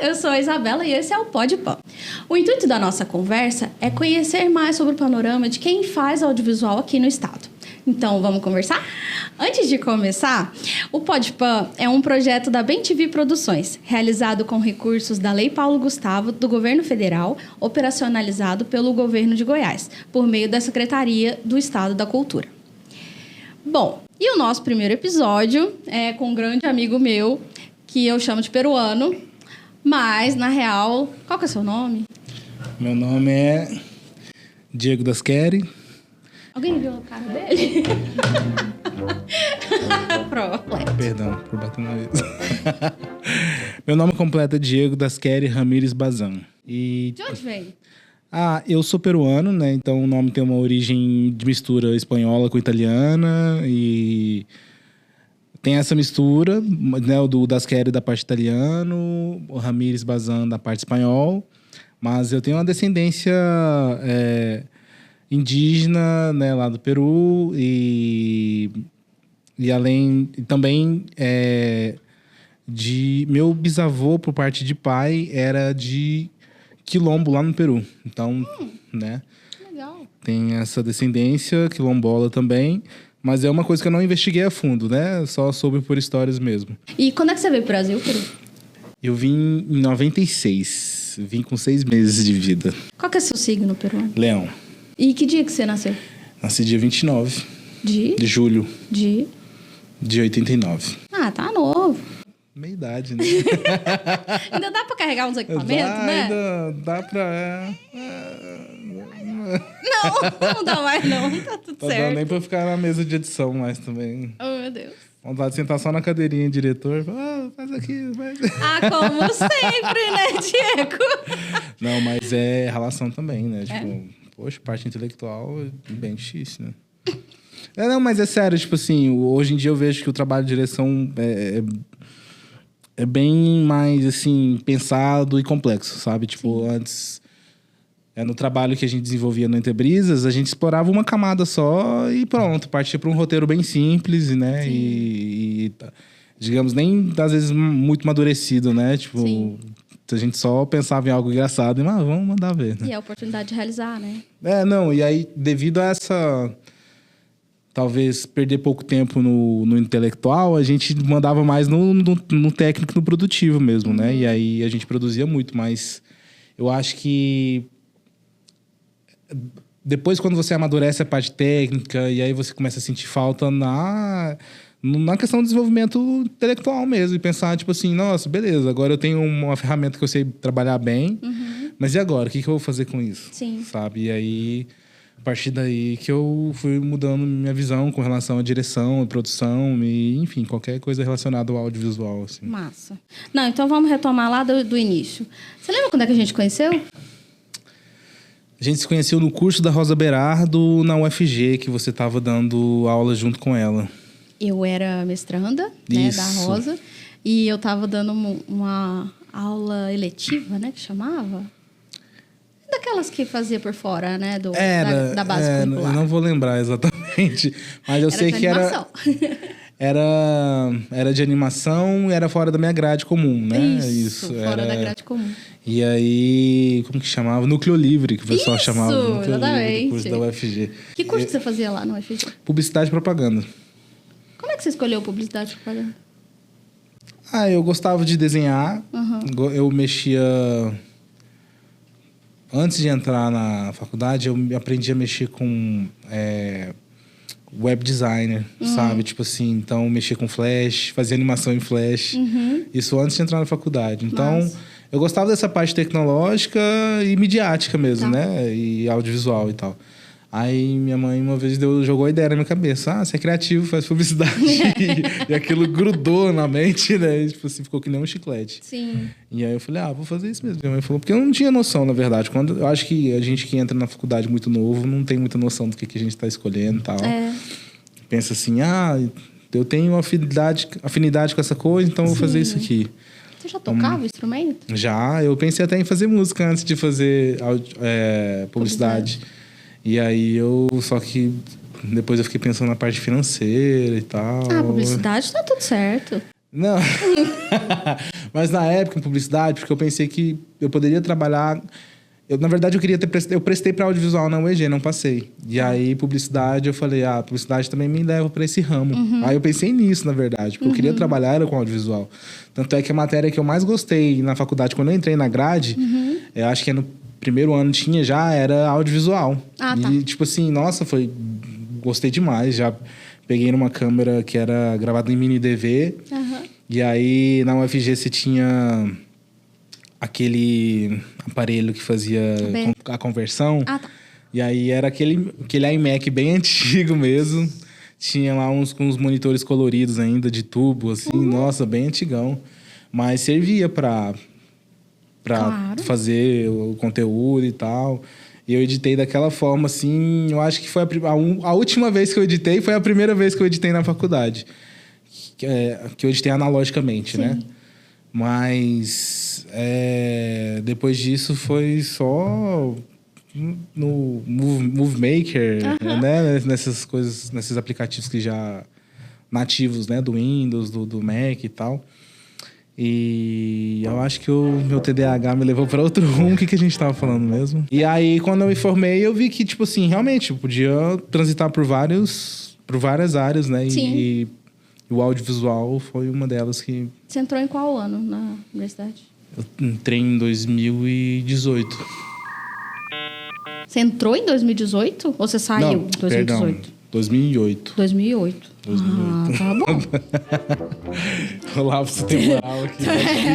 eu sou a Isabela e esse é o Pode Pã. O intuito da nossa conversa é conhecer mais sobre o panorama de quem faz audiovisual aqui no estado. Então, vamos conversar? Antes de começar, o Pode Pã é um projeto da BemTV Produções, realizado com recursos da Lei Paulo Gustavo, do Governo Federal, operacionalizado pelo Governo de Goiás, por meio da Secretaria do Estado da Cultura. Bom, e o nosso primeiro episódio é com um grande amigo meu, que eu chamo de peruano, mas, na real, qual que é o seu nome? Meu nome é Diego Dasqueri. Alguém viu a cara dele? Pronto. Perdão por bater na mesa. Meu nome completo é Diego Dasqueri Ramírez Bazan. De onde vem? Eu sou peruano, né? Então o nome tem uma origem de mistura espanhola com italiana e tem essa mistura, né? O do Dasqueri da parte italiano, o Ramírez Bazan da parte espanhol, mas eu tenho uma descendência indígena, né, lá do Peru e além também de meu bisavô por parte de pai era de quilombo lá no Peru. Então, né, Legal. tem essa descendência quilombola também, mas é uma coisa que eu não investiguei a fundo, né? Só soube por histórias mesmo. E quando é que você veio pro Brasil, Peru? Eu vim em 96, vim com 6 meses de vida. Qual que é seu signo, peruano? Leão. E que dia que você nasceu? Nasci dia 29 De? de julho De? de 89. Ah, tá novo. Meia idade, né? Ainda dá pra carregar uns equipamentos, né? Ainda dá pra... Não dá mais não. Tá tudo Tá dando certo. nem pra ficar na mesa de edição mais também. Oh, meu Deus. Vontade de sentar só na cadeirinha, diretor. Faz aqui, faz... Ah, como sempre, né, Diego? Não, mas é relação também, né? Tipo, poxa, parte intelectual é bem difícil, né? Não, mas é sério, tipo assim, hoje em dia eu vejo que o trabalho de direção é bem mais, assim, pensado e complexo, sabe? Tipo, antes, no trabalho que a gente desenvolvia no Entrebrisas, a gente explorava uma camada só e pronto, partia para um roteiro bem simples, né? E digamos, nem às vezes muito amadurecido, né? Tipo, Sim. a gente só pensava em algo engraçado e vamos mandar ver, né? E a oportunidade de realizar, né? Não, e aí, devido a essa... Talvez perder pouco tempo no intelectual, a gente mandava mais no técnico, no produtivo mesmo, né? E aí a gente produzia muito, mas eu acho que depois, quando você amadurece a parte técnica, e aí você começa a sentir falta na questão do desenvolvimento intelectual mesmo, e pensar, tipo assim, nossa, beleza, agora eu tenho uma ferramenta que eu sei trabalhar bem, mas e agora? O que eu vou fazer com isso? Sim. Sabe? E aí... A partir daí que eu fui mudando minha visão com relação à direção, produção e, enfim, qualquer coisa relacionada ao audiovisual, assim. Massa. Não, então vamos retomar lá do início. Você lembra quando é que a gente conheceu? A gente se conheceu no curso da Rosa Berardo, na UFG, que você estava dando aula junto com ela. Eu era mestranda, né, da Rosa, e eu estava dando uma aula eletiva, né, que chamava... Daquelas que fazia por fora, né? Da base curricular. Eu não vou lembrar exatamente. Mas eu sei que era de animação e era fora da minha grade comum, né? Isso fora da grade comum. E aí, como que chamava? Núcleo Livre, que o pessoal chamava. Núcleo Livre, curso da UFG. Que curso que você fazia lá no UFG? Publicidade e propaganda. Como é que você escolheu publicidade e propaganda? Eu gostava de desenhar. Eu mexia... Antes de entrar na faculdade, eu aprendi a mexer com web designer, sabe? Tipo assim, então mexia com Flash, fazia animação em Flash. Isso antes de entrar na faculdade. Então, eu gostava dessa parte tecnológica e midiática mesmo, né? E audiovisual e tal. Aí minha mãe uma vez jogou a ideia na minha cabeça. Você é criativo, faz publicidade. E aquilo grudou na mente, né? E, tipo assim, ficou que nem um chiclete. Sim. E aí eu falei, vou fazer isso mesmo. Minha mãe falou, porque eu não tinha noção, na verdade. Eu acho que a gente que entra na faculdade muito novo não tem muita noção do que a gente está escolhendo e tal. Pensa assim, eu tenho afinidade com essa coisa, então eu vou fazer isso aqui. Você já tocava instrumento? Já, eu pensei até em fazer música antes de fazer publicidade. E aí só que depois eu fiquei pensando na parte financeira e tal. Publicidade tá tudo certo. Não. Mas na época, em publicidade, porque eu pensei que eu poderia trabalhar... na verdade, eu prestei para audiovisual na UEG, não passei. E aí, publicidade, eu falei, publicidade também me leva para esse ramo. Aí eu pensei nisso, na verdade, porque eu queria trabalhar com audiovisual. Tanto é que a matéria que eu mais gostei na faculdade, quando eu entrei na grade, eu acho que no primeiro ano era audiovisual. Tá. E, tipo assim, nossa, gostei demais. Já peguei numa câmera que era gravada em mini DV. E aí, na UFG, você tinha aquele aparelho que fazia a conversão. Tá. E aí era aquele iMac bem antigo mesmo. Tinha lá uns monitores coloridos ainda, de tubo, assim. Nossa, bem antigão. Mas servia pra fazer o conteúdo e tal. E eu editei daquela forma, assim... Eu acho que foi a última vez que eu editei, foi a primeira vez que eu editei na faculdade. Que eu editei analogicamente, né? Mas depois disso foi só no Movie Maker, né? Nessas coisas, nesses aplicativos que já nativos, né? Do Windows, do Mac e tal. E eu acho que o meu TDAH me levou para outro rumo. O que a gente estava falando mesmo? E aí, quando eu me formei, eu vi que, tipo assim, realmente, eu podia transitar por várias áreas, né? E o audiovisual foi uma delas que... Você entrou em qual ano na universidade? Eu entrei em 2018. Você entrou em 2018? Ou você saiu em 2018? Perdão, 2008. 2008. Tá bom. O lapso temporal aqui.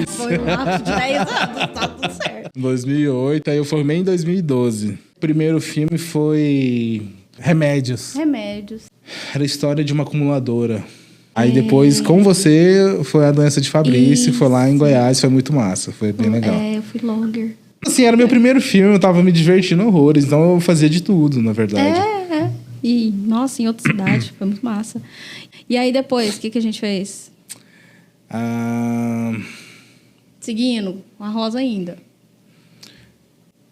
Foi um lapso de 10 anos, tá tudo certo. 2008, aí eu formei em 2012. O primeiro filme foi Remédios. Era a história de uma acumuladora. Aí depois, com você, foi a doença de Fabrício, foi lá em Goiás, foi muito massa, foi bem legal. Eu fui logger. Assim, era meu primeiro filme, eu tava me divertindo horrores, então eu fazia de tudo, na verdade. E, nossa, em outra cidade, foi muito massa. E aí depois, o que a gente fez? Seguindo, com a Rosa ainda.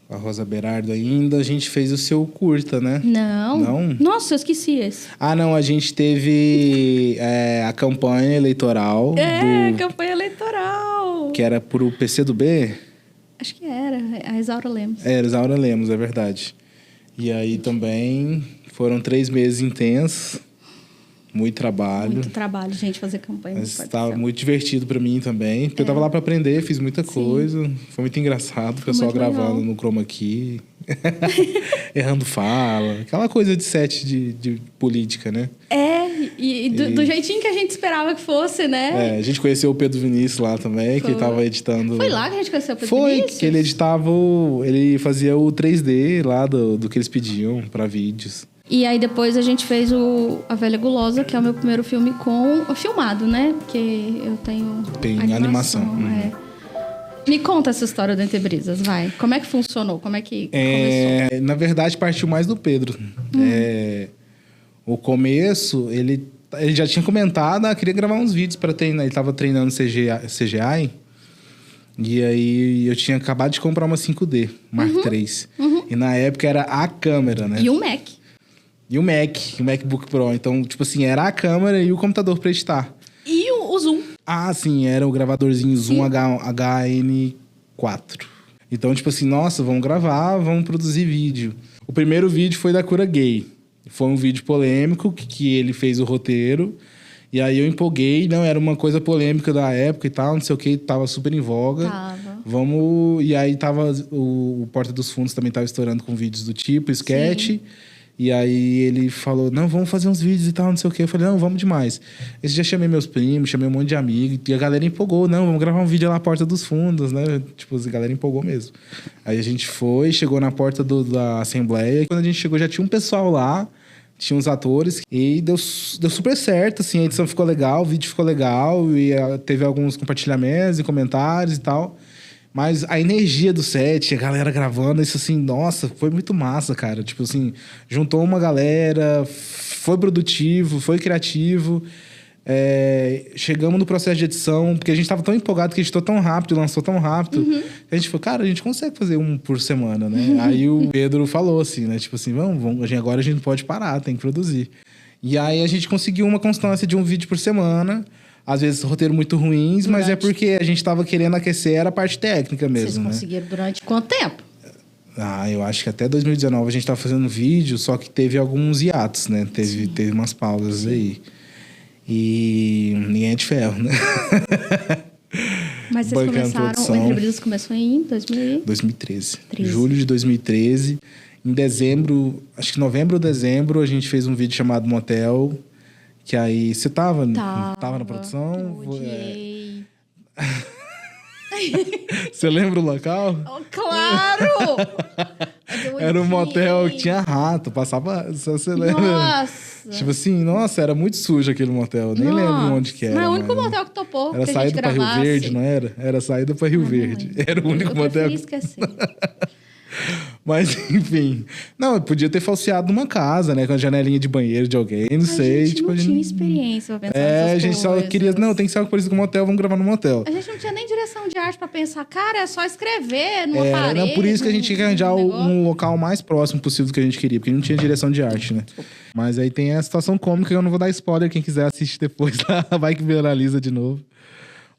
A Rosa Berardo ainda, a gente fez o seu curta, né? Não? Nossa, eu esqueci esse. Não, a gente teve a campanha eleitoral. Campanha eleitoral. Que era pro PCdoB? Acho que era, a Isaura Lemos. Era, Isaura Lemos, é verdade. E aí também foram 3 meses intensos. Muito trabalho, gente, fazer campanha. Mas estava muito divertido para mim também. Porque eu estava lá para aprender, fiz muita coisa. Foi muito engraçado, o pessoal gravando no chroma key. Errando fala. Aquela coisa de set de política, né? Do jeitinho que a gente esperava que fosse, né? A gente conheceu o Pedro Vinícius lá também, que ele estava editando... Foi lá que a gente conheceu o Pedro Vinícius? Foi, que ele editava ele fazia o 3D lá do que eles pediam para vídeos. E aí depois a gente fez A Velha Gulosa, que é o meu primeiro filme filmado, né? Porque eu tenho animação. Me conta essa história do Entre Brisas, vai. Como é que funcionou? Como é que começou? Na verdade, partiu mais do Pedro. O começo, ele já tinha comentado, queria gravar uns vídeos para treinar. Ele estava treinando CGI. E aí eu tinha acabado de comprar uma 5D, Mark III. E na época era a câmera, né? E um Mac. E o MacBook Pro. Então, tipo assim, era a câmera e o computador para editar. E o Zoom. Sim, era o gravadorzinho Zoom HN4. Então, tipo assim, nossa, vamos gravar, vamos produzir vídeo. O primeiro vídeo foi da Cura Gay. Foi um vídeo polêmico, que ele fez o roteiro. E aí eu empolguei, era uma coisa polêmica da época e tal, não sei o que, tava super em voga. E aí tava o Porta dos Fundos também tava estourando com vídeos do tipo, sketch. Sim. E aí ele falou, não, vamos fazer uns vídeos e tal, não sei o quê. Eu falei, não, vamos demais. Eu já chamei meus primos, chamei um monte de amigos. E a galera empolgou, não, vamos gravar um vídeo lá na Porta dos Fundos, né? Tipo, a galera empolgou mesmo. Aí a gente chegou na porta da Assembleia. Quando a gente chegou, já tinha um pessoal lá. Tinha uns atores. E deu super certo, assim. A edição ficou legal, o vídeo ficou legal. E teve alguns compartilhamentos e comentários e tal. Mas a energia do set, a galera gravando, isso assim, nossa, foi muito massa, cara. Tipo assim, juntou uma galera, foi produtivo, foi criativo. Chegamos no processo de edição, porque a gente tava tão empolgado que editou tão rápido, lançou tão rápido. A gente falou, cara, a gente consegue fazer um por semana, né? Aí o Pedro falou assim, né? Tipo assim, vamos, agora a gente não pode parar, tem que produzir. E aí a gente conseguiu uma constância de um vídeo por semana. às vezes, roteiro muito ruins, mas é porque a gente tava querendo aquecer, era a parte técnica mesmo, Vocês né? conseguiram durante quanto tempo? Eu acho que até 2019 a gente tava fazendo vídeo, só que teve alguns hiatos, né? Teve umas pausas aí. E ninguém é de ferro, né? Mas vocês começaram, o Entre Brisas começou em 2013. Julho de 2013. Em dezembro, acho que novembro ou dezembro, a gente fez um vídeo chamado Motel. Que aí, você tava na produção? Eu odiei. Você lembra o local? Oh, claro! Era um motel que tinha rato, passava... Você lembra? Nossa! Tipo assim, nossa, era muito sujo aquele motel. Nem lembro onde que era. Mas é o único motel que topou. Era saída pra Rio Verde, não era? Era saída pra Rio Verde. Era o único motel. Eu esqueci. Mas, enfim. Não, eu podia ter falseado numa casa, né? Com a janelinha de banheiro de alguém, não sei. A gente não tinha experiência pra pensar a gente só queria... Não, tem que ser algo parecido com um motel, vamos gravar no motel. A gente não tinha nem direção de arte pra pensar, cara, é só escrever numa parede. Não, por isso que a gente tinha que arranjar um local mais próximo possível do que a gente queria, porque não tinha direção de arte, né? Mas aí tem a situação cômica, que eu não vou dar spoiler, quem quiser assistir depois lá, vai que viraliza de novo.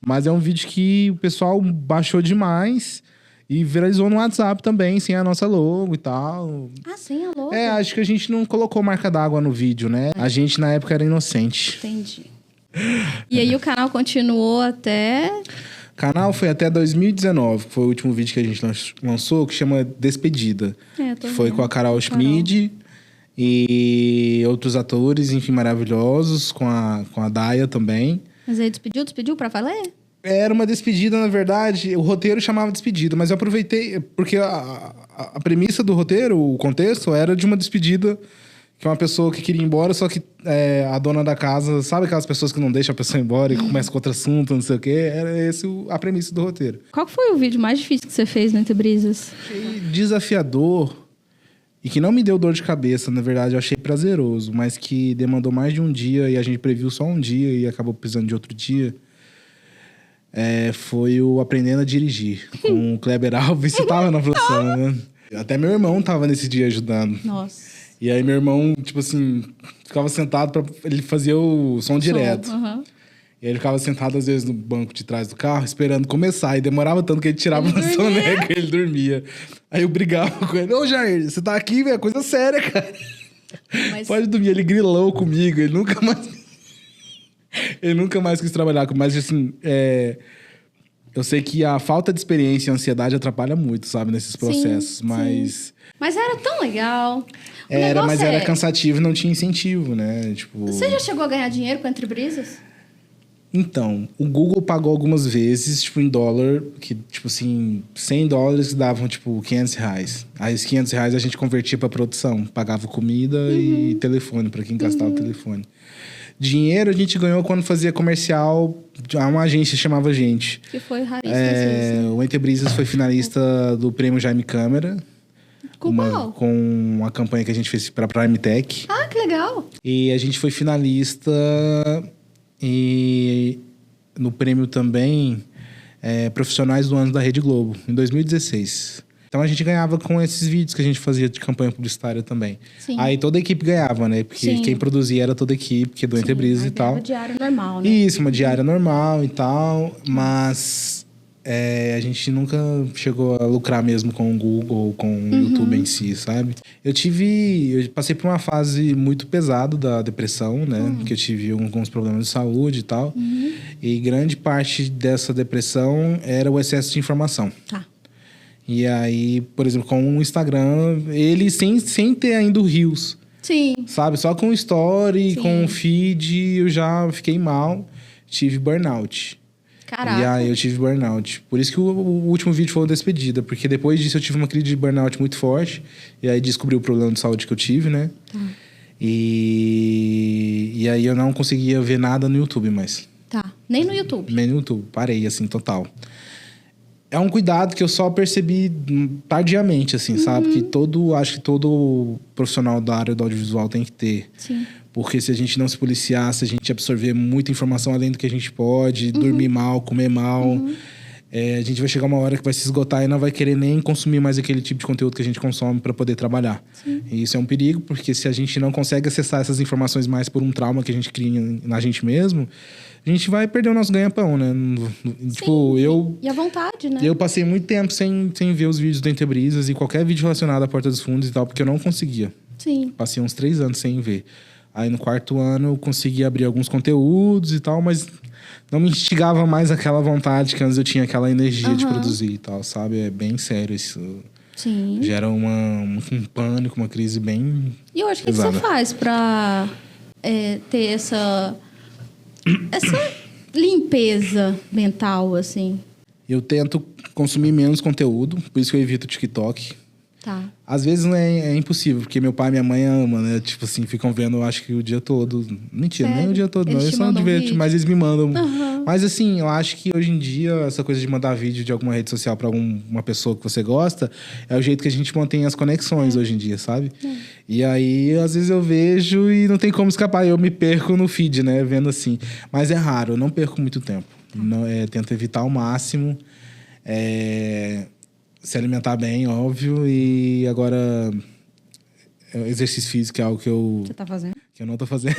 Mas é um vídeo que o pessoal baixou demais... E viralizou no WhatsApp também, sem a nossa logo e tal. Ah, sem a logo? Acho que a gente não colocou marca d'água no vídeo, né? A gente, na época, era inocente. Entendi. E aí o canal continuou até... O canal foi até 2019, que foi o último vídeo que a gente lançou, que chama Despedida. Que foi com a Carol Schmid e outros atores, enfim, maravilhosos, com a Daya também. Mas aí despediu pra valer? Era uma despedida, na verdade. O roteiro chamava despedida, mas eu aproveitei... Porque a premissa do roteiro, o contexto, era de uma despedida que uma pessoa que queria ir embora, só que a dona da casa... Sabe aquelas pessoas que não deixam a pessoa ir embora e começa com outro assunto, não sei o quê? Era esse a premissa do roteiro. Qual foi o vídeo mais difícil que você fez no Entre Brisas? Achei desafiador e que não me deu dor de cabeça, na verdade. Eu achei prazeroso, mas que demandou mais de um dia e a gente previu só um dia e acabou precisando de outro dia... foi o Aprendendo a Dirigir, com o Kleber Alves. Você tava na produção, né? Até meu irmão tava nesse dia ajudando. Nossa. E aí meu irmão, tipo assim, ficava sentado ele fazia o som direto. E aí ele ficava sentado, às vezes, no banco de trás do carro, esperando começar. E demorava tanto que ele tirava uma soneca e ele dormia. Aí eu brigava com ele. Ô, Jair, você tá aqui, velho? É coisa séria, cara. Pode dormir. Ele grilou comigo. Ele nunca mais quis trabalhar comigo. Mas, assim, eu sei que a falta de experiência e a ansiedade atrapalha muito, sabe? Nesses processos. Mas era tão legal. Era cansativo e não tinha incentivo, né? Tipo... Você já chegou a ganhar dinheiro com Entre Brisas? Então, o Google pagou algumas vezes, tipo, em dólar, que, tipo assim, $100 davam, tipo, R$500. Aí, os R$500 a gente convertia pra produção. Pagava comida e telefone, pra quem gastava o telefone. Dinheiro a gente ganhou quando fazia comercial, uma agência chamava a gente. Que foi raríssimo. O Entre Brisas foi finalista do prêmio Jaime Câmara. Com a campanha que a gente fez pra Prime Tech. Ah, que legal! E a gente foi finalista no prêmio também Profissionais do Ano da Rede Globo, em 2016. Então a gente ganhava com esses vídeos que a gente fazia de campanha publicitária também. Sim. Aí toda a equipe ganhava, né? Porque quem produzia era toda a equipe, que é do Entre Brisas e tal. Uma diária normal, né? Isso, uma diária normal e tal. Mas a gente nunca chegou a lucrar mesmo com o Google ou com o YouTube em si, sabe? Eu passei por uma fase muito pesada da depressão, né? Que eu tive alguns problemas de saúde e tal. E grande parte dessa depressão era o excesso de informação. Tá. E aí, por exemplo, com o Instagram, ele sem ter ainda o Reels. Sim. Sabe? Só com o Story, com o feed, eu já fiquei mal. Tive burnout. Caraca. E aí eu tive burnout. Por isso que o último vídeo foi uma despedida. Porque depois disso eu tive uma crise de burnout muito forte. E aí descobri o problema de saúde que eu tive, né? Tá. E aí eu não conseguia ver nada no YouTube mais. Tá. Nem no YouTube? Nem no YouTube. Parei, assim, total. É um cuidado que eu só percebi tardiamente, assim, sabe? Acho que todo profissional da área do audiovisual tem que ter. Sim. Porque se a gente não se policiar, se a gente absorver muita informação além do que a gente pode, dormir mal, comer mal, a gente vai chegar uma hora que vai se esgotar e não vai querer nem consumir mais aquele tipo de conteúdo que a gente consome para poder trabalhar. Sim. E isso é um perigo, porque se a gente não consegue acessar essas informações mais por um trauma que a gente cria na gente mesmo, a gente vai perder o nosso ganha-pão, né? Tipo, E a vontade, né? Eu passei muito tempo sem ver os vídeos do Entre Brisas e qualquer vídeo relacionado à Porta dos Fundos e tal, porque eu não conseguia. Sim. Passei uns 3 anos sem ver. Aí no 4º ano eu consegui abrir alguns conteúdos e tal, mas não me instigava mais aquela vontade que antes eu tinha aquela energia de produzir e tal, sabe? É bem sério isso. Sim. Gera um pânico, uma crise bem E hoje, o que pesada. você faz pra ter essa limpeza mental, assim? Eu tento consumir menos conteúdo, por isso que eu evito o TikTok. Tá. Às vezes não é impossível, porque meu pai e minha mãe amam, né? Tipo assim, ficam vendo, eu acho que o dia todo. Mentira, Sério? nem o dia todo, não. Eles Eles te só mandam divertem, vídeo? mas eles me mandam. Uhum. Mas assim, eu acho que hoje em dia, essa coisa de mandar vídeo de alguma rede social pra uma pessoa que você gosta, é o jeito que a gente mantém as conexões hoje em dia, sabe? E aí, às vezes eu vejo e não tem como escapar. Eu me perco no feed, né? Vendo assim. Mas é raro, eu não perco muito tempo. Não, tento evitar ao máximo. Se alimentar bem, óbvio. E agora, exercício físico é algo que eu Você tá fazendo? que eu não tô fazendo.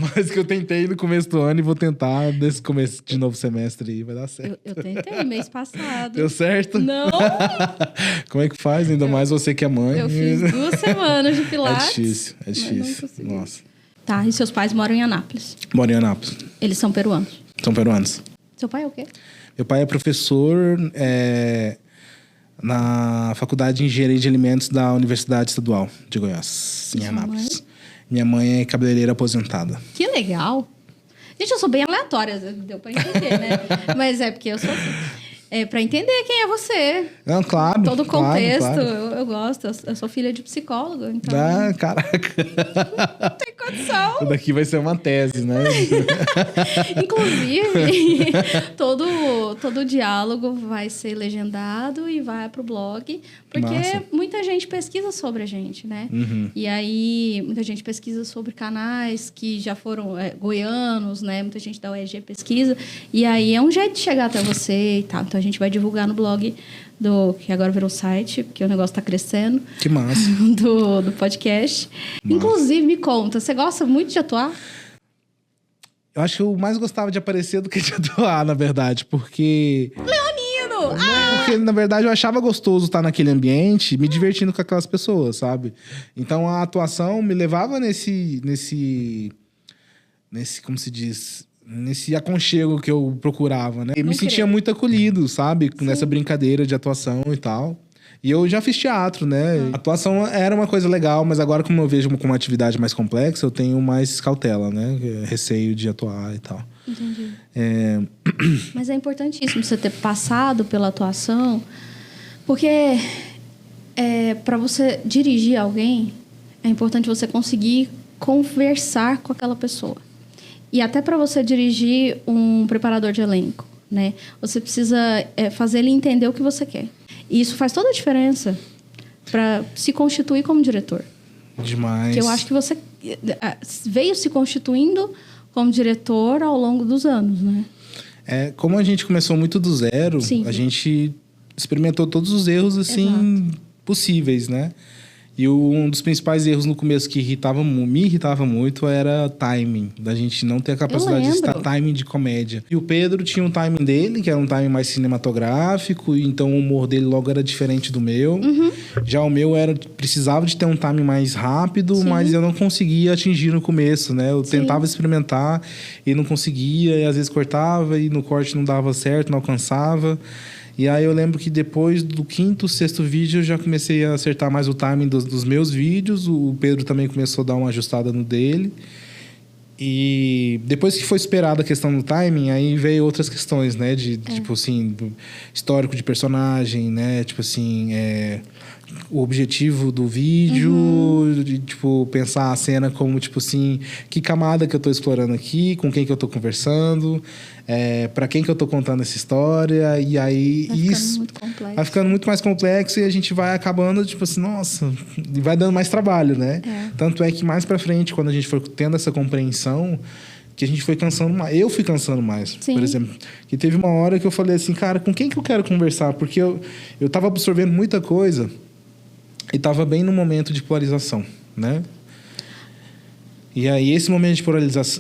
Mas que eu tentei no começo do ano e vou tentar nesse começo de novo semestre aí, vai dar certo. Eu tentei mês passado. Deu certo? Não! Como é que faz? Ainda mais você que é mãe. Eu fiz 2 semanas de É pilates. difícil, é mas não difícil. consegui. Nossa. Tá, e seus pais moram em Anápolis. Moro em Anápolis. Eles são peruanos. São peruanos. Seu pai é o quê? Meu pai é professor na Faculdade de Engenharia de Alimentos da Universidade Estadual de Goiás, em Sua Anápolis. Minha mãe é cabeleireira aposentada. Que legal. Gente, eu sou bem aleatória, deu pra entender, né? Mas é porque eu sou assim. É pra entender quem é você. Não, claro. Todo o contexto, Claro. Eu gosto. Eu sou filha de psicólogo, então Ah, caraca. não tem condição. Isso daqui vai ser uma tese, né? Inclusive, todo diálogo vai ser legendado e vai pro blog, porque Massa. muita gente pesquisa sobre a gente, né? E aí, muita gente pesquisa sobre canais que já foram goianos, né? Muita gente da UEG pesquisa. E aí, é um jeito de chegar até você e tal. Então, a gente vai divulgar no blog que agora virou site, porque o negócio tá crescendo. Que massa. Do podcast. Massa. Inclusive, me conta, você gosta muito de atuar? Eu acho que eu mais gostava de aparecer do que de atuar, na verdade, porque... Leonino! Porque, na verdade, eu achava gostoso estar naquele ambiente, me divertindo com aquelas pessoas, sabe? Então, a atuação me levava nesse como se diz... Nesse aconchego que eu procurava, né? E me sentia muito acolhido, sabe? Nessa brincadeira de atuação e tal. E eu já fiz teatro, né? A atuação era uma coisa legal, mas agora, como eu vejo como uma atividade mais complexa, eu tenho mais cautela, né? Receio de atuar e tal. Entendi. Mas é importantíssimo você ter passado pela atuação, porque para você dirigir alguém, é importante você conseguir conversar com aquela pessoa. E até para você dirigir um preparador de elenco, né? Você precisa fazer ele entender o que você quer. E isso faz toda a diferença para se constituir como diretor. Demais. Que eu acho que você veio se constituindo como diretor ao longo dos anos, né? Como a gente começou muito do zero, Sim. a gente experimentou todos os erros, assim, possíveis, né? E um dos principais erros no começo que me irritava muito era timing. Da gente não ter a capacidade de estar timing de comédia. E o Pedro tinha um timing dele, que era um timing mais cinematográfico, então o humor dele logo era diferente do meu. Já o meu precisava de ter um timing mais rápido, mas eu não conseguia atingir no começo, né? Eu tentava experimentar e não conseguia, e às vezes cortava e no corte não dava certo, não alcançava. E aí eu lembro que depois do 5º, 6º vídeo eu já comecei a acertar mais o timing dos meus vídeos. O Pedro também começou a dar uma ajustada no dele. E depois que foi superada a questão do timing, aí veio outras questões, né? Tipo assim, do histórico de personagem, né? Tipo assim, o objetivo do vídeo, de, tipo, pensar a cena como, tipo assim, que camada que eu tô explorando aqui, com quem que eu tô conversando, para quem que eu tô contando essa história, e aí vai ficando muito mais complexo e a gente vai acabando, tipo assim, nossa, vai dando mais trabalho, né? Tanto é que mais pra frente, quando a gente for tendo essa compreensão, que a gente foi cansando mais. Eu fui cansando mais, Sim. por exemplo. Que teve uma hora que eu falei assim, cara, com quem que eu quero conversar? Porque eu tava absorvendo muita coisa e tava bem no momento de polarização, né? E aí esse momento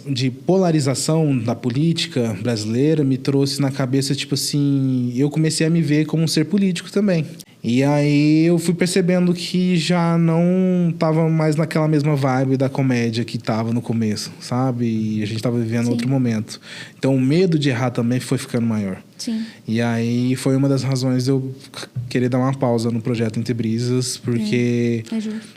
de polarização da política brasileira me trouxe na cabeça, tipo assim, eu comecei a me ver como um ser político também. E aí eu fui percebendo que já não tava mais naquela mesma vibe da comédia que tava no começo, sabe? E a gente tava vivendo outro momento. Então o medo de errar também foi ficando maior. Sim. E aí foi uma das razões de eu querer dar uma pausa no projeto Entre Brisas, porque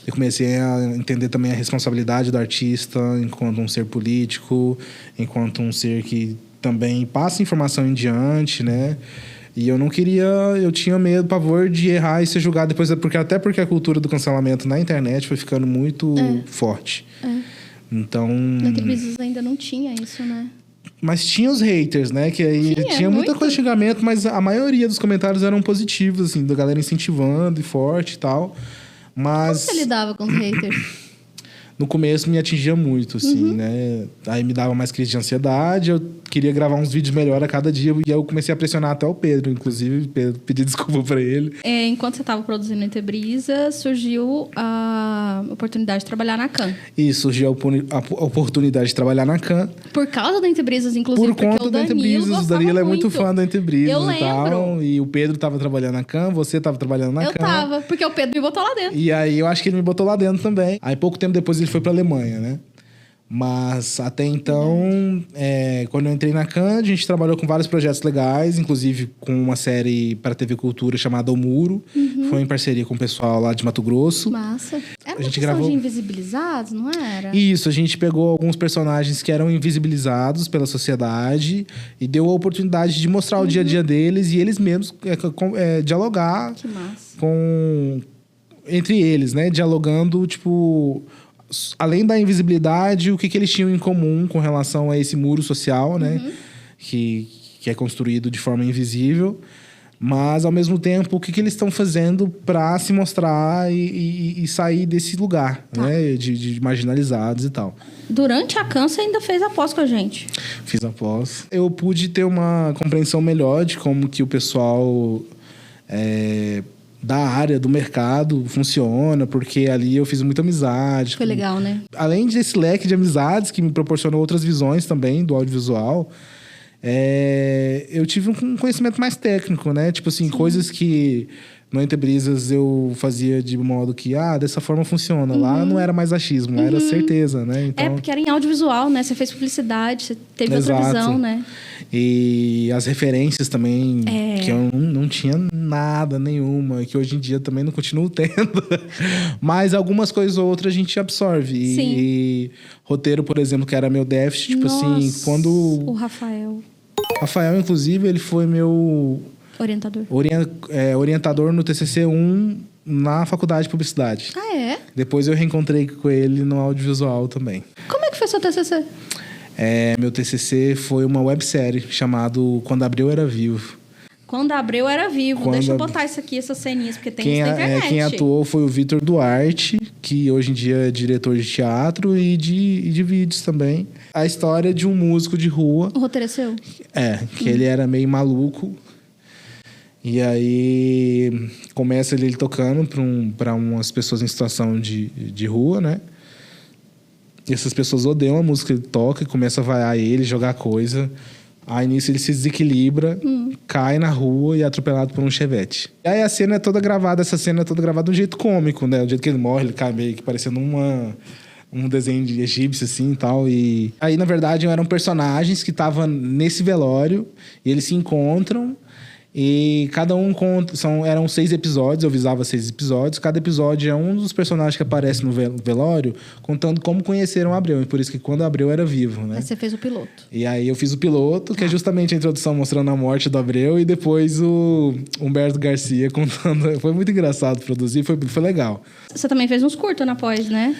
eu comecei a entender também a responsabilidade do artista enquanto um ser político, enquanto um ser que também passa informação em diante, né? E eu não queria... Eu tinha medo, pavor de errar e ser julgado depois. Até porque a cultura do cancelamento na internet foi ficando muito forte. Então... Na Entre Brisas ainda não tinha isso, né? Mas tinha os haters, né? Que aí tinha muita coisa de xingamento, mas a maioria dos comentários eram positivos, assim, da galera incentivando e forte e tal. Mas... Como você lidava com os haters? No começo me atingia muito, assim, né? Aí me dava mais crise de ansiedade, eu queria gravar uns vídeos melhor a cada dia, e aí eu comecei a pressionar até o Pedro, inclusive, pedi desculpa pra ele. Enquanto você estava produzindo Entre Brisas, surgiu a oportunidade de trabalhar na CAN. Isso, surgiu a oportunidade de trabalhar na CAN. Por causa da Entre Brisas, inclusive, por conta da Entre Brisas, o Danilo é muito fã da Entre Brisas eu e tal. E o Pedro tava trabalhando na CAN, você tava trabalhando na CAN. Eu tava, porque o Pedro me botou lá dentro. E aí eu acho que ele me botou lá dentro também. Aí pouco tempo depois ele foi pra Alemanha, né? Mas até então, quando eu entrei na CAN, a gente trabalhou com vários projetos legais, inclusive com uma série para a TV Cultura chamada O Muro. Foi em parceria com o pessoal lá de Mato Grosso. Massa. Era A gente uma gravou de invisibilizados, não era? Isso, a gente pegou alguns personagens que eram invisibilizados pela sociedade e deu a oportunidade de mostrar o dia a dia deles e eles mesmos dialogar Que massa. entre eles, né? Dialogando, tipo... Além da invisibilidade, o que eles tinham em comum com relação a esse muro social, né? Que é construído de forma invisível. Mas, ao mesmo tempo, o que eles estão fazendo para se mostrar e sair desse lugar, né? De marginalizados e tal. Durante a CAN, você ainda fez a pós com a gente. Fiz a pós. Eu pude ter uma compreensão melhor de como que o pessoal... da área, do mercado, funciona, porque ali eu fiz muita amizade. Foi legal, né? Além desse leque de amizades que me proporcionou outras visões também do audiovisual, eu tive um conhecimento mais técnico, né? Tipo assim, coisas que no Entre Brisas eu fazia de modo que, dessa forma funciona. Lá não era mais achismo, era certeza, né? Então... porque era em audiovisual, né? Você fez publicidade, você teve outra visão, né? E as referências também, que eu não tinha nada nenhuma, que hoje em dia também não continuo tendo. Mas algumas coisas ou outras a gente absorve. E roteiro, por exemplo, que era meu déficit, tipo assim, quando... O Rafael, inclusive, ele foi meu... orientador. Orientador no TCC1 na faculdade de publicidade. Ah, é? Depois eu reencontrei com ele no audiovisual também. Como é que foi seu TCC? Meu TCC foi uma websérie chamado Quando Abreu Era Vivo. Quando Abreu Era Vivo. Deixa eu botar isso aqui, essas ceninhas, porque tem isso na internet. Quem atuou foi o Vitor Duarte, que hoje em dia é diretor de teatro e de vídeos também. A história de um músico de rua. O roteiro é seu? Que ele era meio maluco. E aí começa ele tocando para umas pessoas em situação de rua, né? E essas pessoas odeiam a música que ele toca e começa a vaiar ele, jogar coisa. Aí nisso ele se desequilibra, cai na rua e é atropelado por um chevette. E aí essa cena é toda gravada de um jeito cômico, né? O jeito que ele morre, ele cai meio que parecendo um desenho de egípcio, assim, e tal. E aí, na verdade, eram personagens que estavam nesse velório e eles se encontram. E cada um eram 6 episódios, eu visava 6 episódios. Cada episódio é um dos personagens que aparece no velório, contando como conheceram Abreu. E por isso que Quando Abreu Era Vivo, né? Aí você fez o piloto. E aí eu fiz o piloto, que é justamente a introdução mostrando a morte do Abreu. E depois o Humberto Garcia contando. Foi muito engraçado produzir, foi legal. Você também fez uns curtas na pós, né?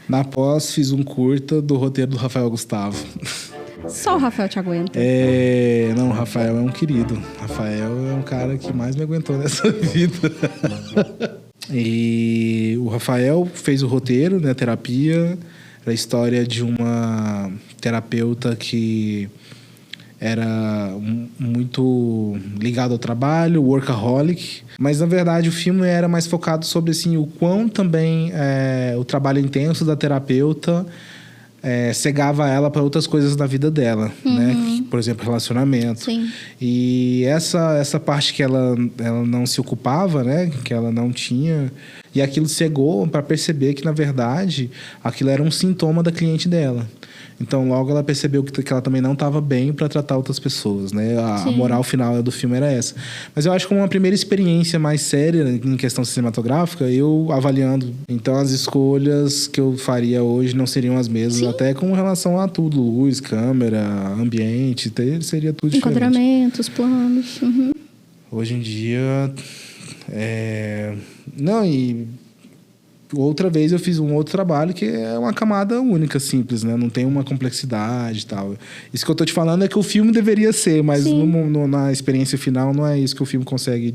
Na pós fiz um curta do roteiro do Rafael Gustavo. Só o Rafael te aguenta. Não, o Rafael é um querido. Rafael é um cara que mais me aguentou nessa vida. E o Rafael fez o roteiro, né? Terapia. Era a história de uma terapeuta que era muito ligado ao trabalho, workaholic. Mas, na verdade, o filme era mais focado sobre assim, o quão também o trabalho intenso da terapeuta cegava ela para outras coisas da vida dela, né? Por exemplo, relacionamento. Sim. E essa parte que ela não se ocupava, né? Que ela não tinha... E aquilo cegou para perceber que, na verdade, aquilo era um sintoma da cliente dela. Então, logo ela percebeu que ela também não estava bem para tratar outras pessoas, né? A moral final do filme era essa. Mas eu acho que como uma primeira experiência mais séria em questão cinematográfica, eu avaliando, então as escolhas que eu faria hoje não seriam as mesmas, Sim. até com relação a tudo, luz, câmera, ambiente, seria tudo diferente. Enquadramentos, planos. Uhum. Hoje em dia... Não, e... Outra vez eu fiz um outro trabalho que é uma camada única, simples, né? Não tem uma complexidade e tal. Isso que eu tô te falando é que o filme deveria ser, mas na experiência final não é isso que o filme consegue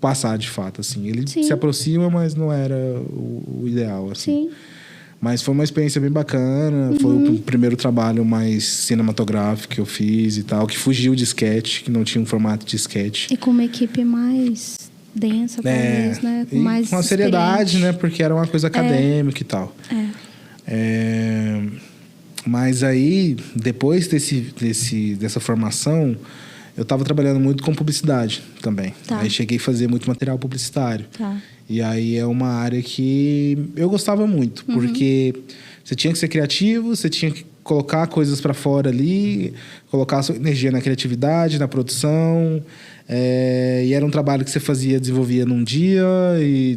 passar de fato, assim. Ele se aproxima, mas não era o ideal, assim. Sim. Mas foi uma experiência bem bacana. Foi o primeiro trabalho mais cinematográfico que eu fiz e tal, que fugiu de sketch, que não tinha um formato de sketch. E com uma equipe mais... densa, talvez, né? Com mais uma seriedade, né? Porque era uma coisa acadêmica e tal. Mas aí, depois dessa formação, eu estava trabalhando muito com publicidade também. Tá. Aí cheguei a fazer muito material publicitário. Tá. E aí é uma área que eu gostava muito, porque você tinha que ser criativo, você tinha que colocar coisas para fora ali, colocar a sua energia na criatividade, na produção. E era um trabalho que você desenvolvia num dia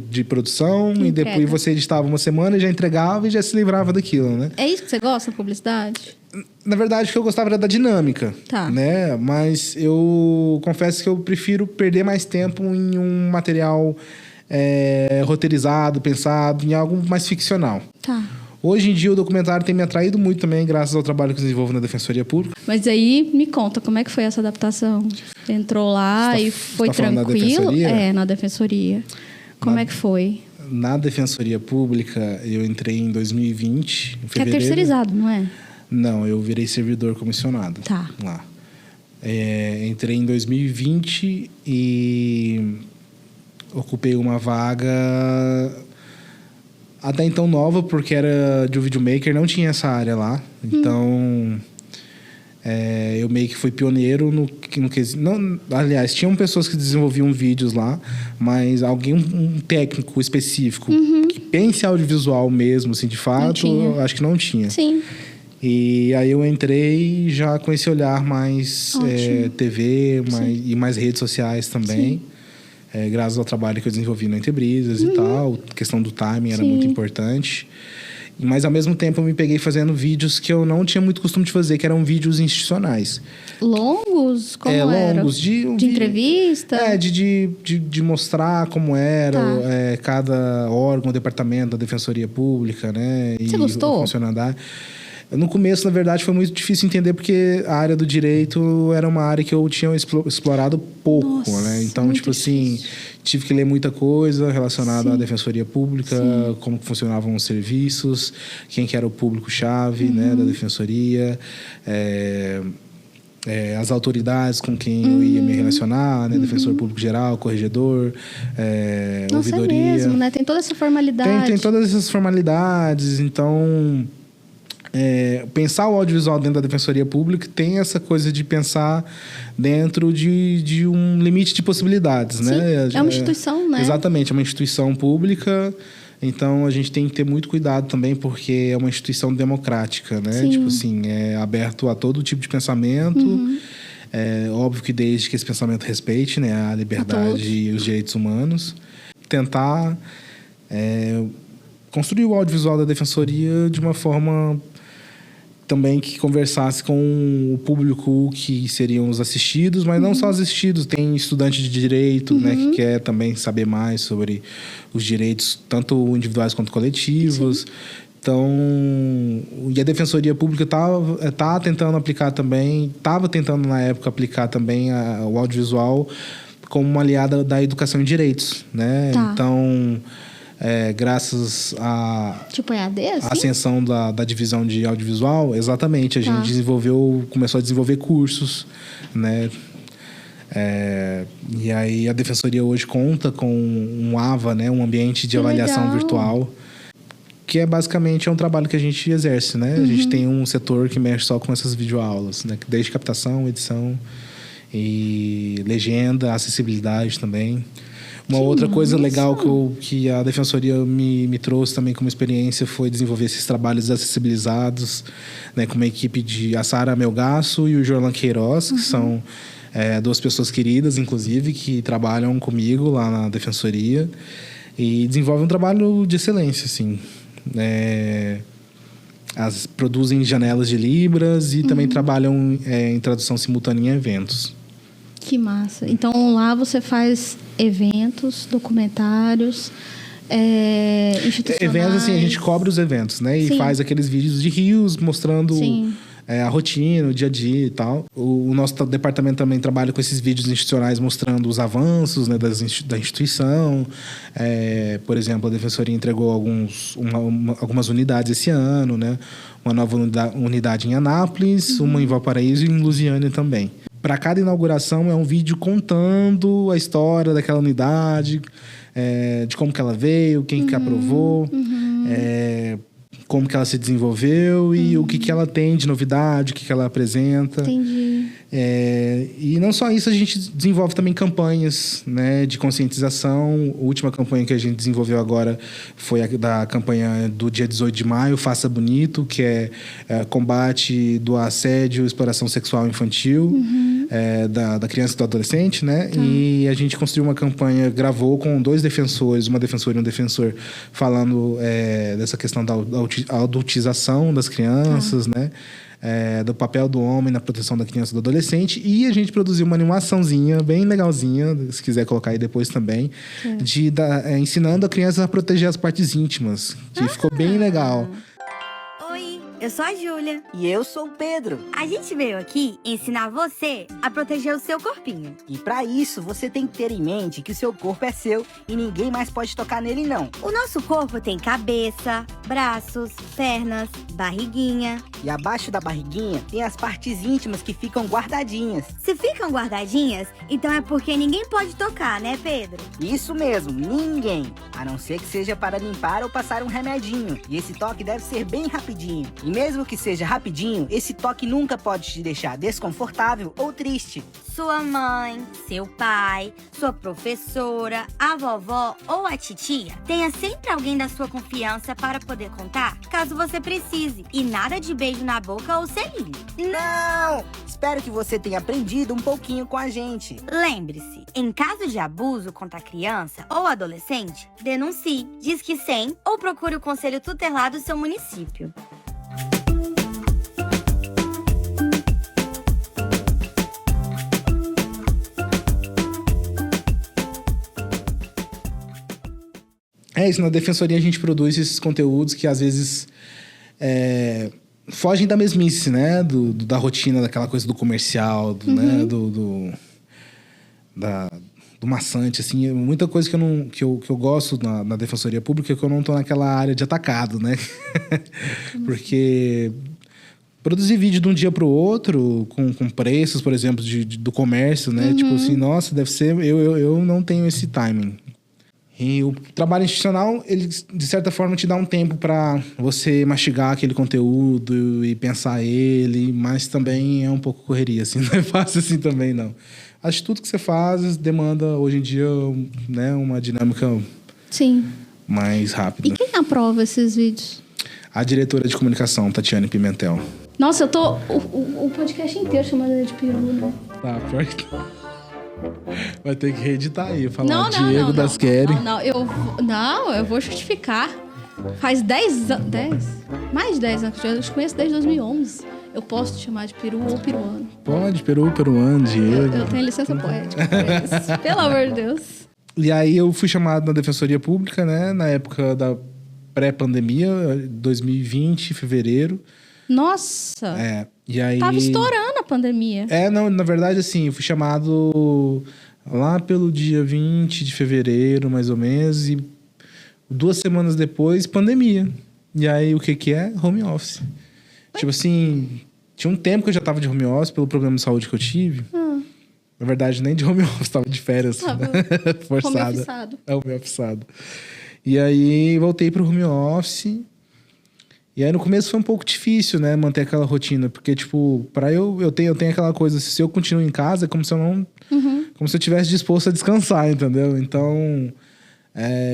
de produção, e depois você editava uma semana e já entregava e já se livrava daquilo, né? É isso que você gosta, publicidade? Na verdade, o que eu gostava era da dinâmica, né? Mas eu confesso que eu prefiro perder mais tempo em um material roteirizado, pensado, em algo mais ficcional. Tá. Hoje em dia, o documentário tem me atraído muito também, graças ao trabalho que eu desenvolvo na Defensoria Pública. Mas aí, me conta, como é que foi essa adaptação? Entrou lá e foi tranquilo? Na Defensoria? Na Defensoria. Como é que foi? Na Defensoria Pública, eu entrei em 2020, em fevereiro. Que é terceirizado, não é? Não, eu virei servidor comissionado. Tá. Lá. Entrei em 2020 e ocupei uma vaga... até então nova, porque era de um videomaker, não tinha essa área lá. Então, eu meio que fui pioneiro no quesito. Aliás, tinham pessoas que desenvolviam vídeos lá, mas um técnico específico que pense audiovisual mesmo, assim, de fato, eu acho que não tinha. Sim. E aí eu entrei já com esse olhar mais TV e mais redes sociais também. Sim. Graças ao trabalho que eu desenvolvi na Entebrisas e tal. A questão do timing era muito importante. Mas, ao mesmo tempo, eu me peguei fazendo vídeos que eu não tinha muito costume de fazer, que eram vídeos institucionais. Longos? Como era? Longos. De entrevista? De mostrar como era cada órgão, departamento da Defensoria Pública, né? Você gostou? Funcionando. No começo, na verdade, foi muito difícil entender, porque a área do direito era uma área que eu tinha explorado pouco. Nossa, né? Então, difícil. tive que ler muita coisa relacionada à Defensoria Pública, como funcionavam os serviços, quem que era o público-chave, né, da Defensoria, as autoridades com quem eu ia me relacionar, né? Defensor Público Geral, corregedor, ouvidoria. É mesmo, né? Tem toda essa formalidade. Tem todas essas formalidades, então... pensar o audiovisual dentro da Defensoria Pública tem essa coisa de pensar dentro de um limite de possibilidades, né? É uma instituição, né? Exatamente, é uma instituição pública, então a gente tem que ter muito cuidado também, porque é uma instituição democrática, né? Tipo assim, é aberto a todo tipo de pensamento. Óbvio que desde que esse pensamento respeite, né, a liberdade e os direitos humanos. Tentar construir o audiovisual da Defensoria de uma forma também que conversasse com o público que seriam os assistidos, mas não só os assistidos. Tem estudante de direito, né, que quer também saber mais sobre os direitos, tanto individuais quanto coletivos. Então, e a Defensoria Pública estava tentando aplicar também, estava tentando na época aplicar também o audiovisual como uma aliada da educação em direitos, né? Então, graças à Tipo EAD, assim? ascensão da divisão de audiovisual, exatamente, a gente começou a desenvolver cursos, né? E aí a Defensoria hoje conta com um AVA, né? Um ambiente de avaliação virtual, que basicamente um trabalho que a gente exerce, né? A gente tem um setor que mexe só com essas videoaulas, né? Desde captação, edição e legenda, acessibilidade também. Uma outra coisa legal que a Defensoria me trouxe também como experiência foi desenvolver esses trabalhos acessibilizados, né, com uma equipe de a Sara Melgaço e o Jorlan Queiroz, que são duas pessoas queridas, inclusive, que trabalham comigo lá na Defensoria e desenvolvem um trabalho de excelência, assim. Produzem janelas de Libras e também trabalham em tradução simultânea em eventos. Que massa. Então, lá você faz eventos, documentários, institucionais. Eventos, assim, a gente cobre os eventos, né? E faz aqueles vídeos de rios mostrando a rotina, o dia a dia e tal. O nosso departamento também trabalha com esses vídeos institucionais mostrando os avanços, né, da instituição. Por exemplo, a Defensoria entregou algumas unidades esse ano, né? Uma nova unidade em Anápolis, uma em Valparaíso e em Lusiânia também. Para cada inauguração é um vídeo contando a história daquela unidade, de como que ela veio, quem que aprovou, como que ela se desenvolveu e o que ela tem de novidade, o que ela apresenta. Entendi. E não só isso, a gente desenvolve também campanhas, né, de conscientização. A última campanha que a gente desenvolveu agora foi a da campanha do dia 18 de maio, Faça Bonito, que é combate do assédio e exploração sexual infantil da criança e do adolescente, né? E a gente construiu uma campanha, gravou com 2 defensores, uma defensora e um defensor, falando dessa questão da adultização das crianças, né? Do papel do homem na proteção da criança e do adolescente. E a gente produziu uma animaçãozinha bem legalzinha, se quiser colocar aí depois também, ensinando a criança a proteger as partes íntimas, que ficou bem legal. Oi, eu sou a Júlia. E eu sou o Pedro. A gente veio aqui ensinar você a proteger o seu corpinho. E pra isso, você tem que ter em mente que o seu corpo é seu e ninguém mais pode tocar nele, não. O nosso corpo tem cabeça, braços, pernas, barriguinha. E abaixo da barriguinha tem as partes íntimas que ficam guardadinhas. Se ficam guardadinhas, então é porque ninguém pode tocar, né, Pedro? Isso mesmo, ninguém. A não ser que seja para limpar ou passar um remedinho. E esse toque deve ser bem rapidinho. E mesmo que seja rapidinho, esse toque nunca pode te deixar desconfortável ou triste. Sua mãe, seu pai, sua professora, a vovó ou a titia, tenha sempre alguém da sua confiança para poder contar, caso você precise. E nada de beijo na boca ou selinho. Não! Espero que você tenha aprendido um pouquinho com a gente. Lembre-se, em caso de abuso contra a criança ou adolescente, denuncie, Disque 100 ou procure o conselho tutelar do seu município. Isso, na Defensoria a gente produz esses conteúdos que às vezes fogem da mesmice, né? Da rotina, daquela coisa do comercial, né? do maçante, assim. Muita coisa que eu gosto na Defensoria Pública é que eu não tô naquela área de atacado, né? Porque produzir vídeo de um dia para o outro, com preços, por exemplo, do comércio, né? Tipo assim, nossa, deve ser... Eu não tenho esse timing. E o trabalho institucional, ele, de certa forma, te dá um tempo para você mastigar aquele conteúdo e pensar ele, mas também é um pouco correria, assim, não é fácil assim também, não. Acho que tudo que você faz demanda, hoje em dia, né, uma dinâmica mais rápida. E quem aprova esses vídeos? A diretora de comunicação, Tatiane Pimentel. Nossa, eu tô o podcast inteiro chamando ela de peru, né? Tá, pior que tá. Vai ter que reeditar aí, falar Diego das Querem. Eu vou justificar. Faz 10 anos, mais de 10 anos, eu te conheço desde 2011. Eu posso te chamar de peru ou peruano. Pode, peruano, Diego. Eu tenho licença poética pra isso. Pelo amor de Deus. E aí eu fui chamado na Defensoria Pública, né, na época da pré-pandemia, 2020, fevereiro. Nossa! E aí... Tava estourando a pandemia. Não, na verdade, assim, eu fui chamado lá pelo dia 20 de fevereiro, mais ou menos, e 2 semanas depois, pandemia. E aí, o que é? Home office. Tipo assim, tinha um tempo que eu já tava de home office pelo problema de saúde que eu tive. Na verdade, nem de home office, tava de férias. Tava Forçada. home-offiçado. Home officeado. E aí, voltei pro home office. E aí, no começo foi um pouco difícil, né? Manter aquela rotina. Porque, tipo, eu tenho aquela coisa... Se eu continuo em casa, é como se eu não... Como se eu tivesse disposto a descansar, entendeu? Então...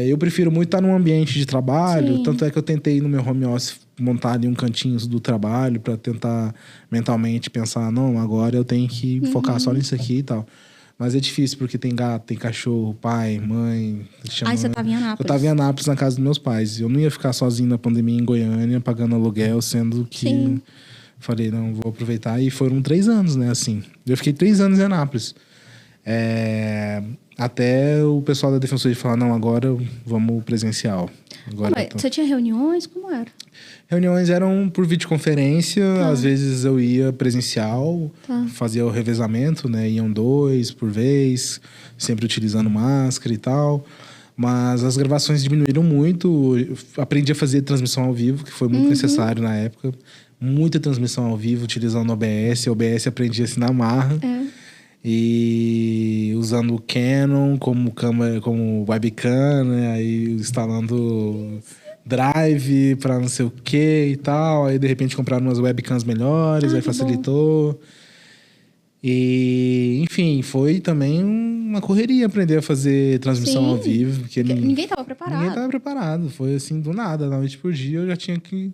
eu prefiro muito estar num ambiente de trabalho. Sim. Tanto é que eu tentei, no meu home office, montar ali um cantinho do trabalho para tentar mentalmente pensar, não, agora eu tenho que focar só nisso aqui e tal. Mas é difícil, porque tem gato, tem cachorro, pai, mãe... Você tava em Anápolis. Eu tava em Anápolis, na casa dos meus pais. Eu não ia ficar sozinho na pandemia em Goiânia, pagando aluguel, sendo que... Sim. Falei, não, vou aproveitar. E foram 3 anos, né, assim. Eu fiquei 3 anos em Anápolis. Até o pessoal da Defensoria falar, não, agora vamos presencial. Agora Você tinha reuniões? Como era? Reuniões eram por videoconferência, às vezes eu ia presencial, fazia o revezamento, né? Iam 2 por vez, sempre utilizando máscara e tal. Mas as gravações diminuíram muito. Eu aprendi a fazer transmissão ao vivo, que foi muito necessário na época. Muita transmissão ao vivo, utilizando o OBS. O OBS aprendi assim na marra. E usando o Canon como câmera, como webcam, né? Aí instalando Drive para não sei o que e tal. Aí de repente compraram umas webcams melhores, aí facilitou. Bom. E, enfim, foi também uma correria aprender a fazer transmissão ao vivo. Porque ninguém estava preparado. Ninguém estava preparado. Foi assim, do nada, da noite por dia eu já tinha que...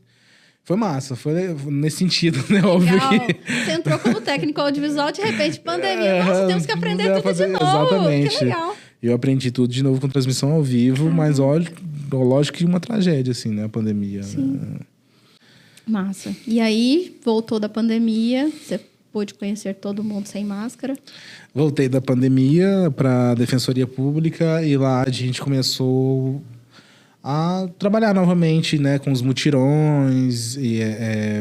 Foi massa, foi nesse sentido, né? Óbvio que... Você entrou como técnico audiovisual, de repente, pandemia. Nossa, temos que aprender tudo de novo. Exatamente. Que legal. Eu aprendi tudo de novo com transmissão ao vivo, mas lógico que uma tragédia, assim, né? A pandemia. Sim. Massa. E aí, voltou da pandemia, você pôde conhecer todo mundo sem máscara. Voltei da pandemia para a Defensoria Pública e lá a gente começou a trabalhar novamente, né, com os mutirões e